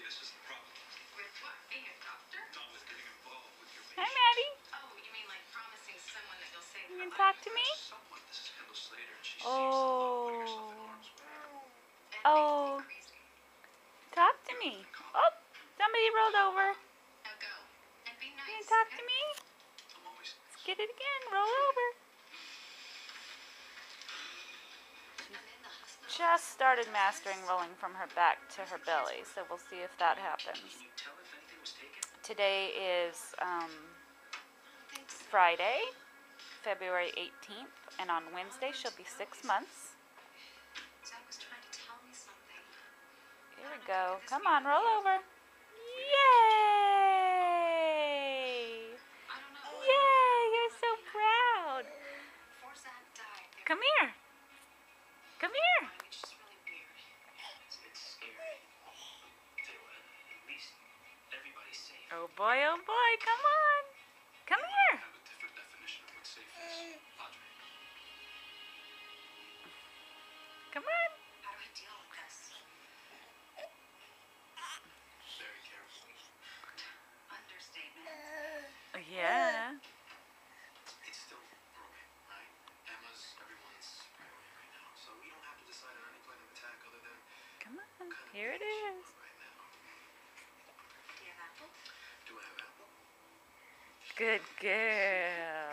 this is the problem. With what? Being a doctor? Not with getting involved with your Hi, patient. Maddie. Oh, you mean like promising someone that you'll save You her can life? talk to me? Someone. This is Kendall Slater, and she sees the Oh. law putting herself in harm's way. And Oh. makes me crazy. Talk to me. Oh, somebody rolled over. Now go. And be nice. You can talk to okay? me? I'm always Let's get it again. Roll over. I'm in the hospital. Just started mastering rolling from her back to her belly, so we'll see if that happens. Can you tell if anything was taken? Today is Thanks. Friday, February 18th, and on Wednesday she'll be 6 months. Zach was trying to tell me something. Here we go. Come on, roll over. Yay! I don't know. Yay! You're so proud. Before Zach died, there Come here. Come here. which is really weird. It's scary. Tell you what, at least everybody's safe. Oh boy, come on. Come here. I have a different definition of what safe is. Padre. Come on. How do I deal with this? Very careful. Understatement. Yeah. It's still growing, right? Emma's everyone's priority right now, so we don't have to decide on any plan of attack other than Come on. what kind of Here it baby she is. wants right now. Do you have apple? Do I have apple? Good girl.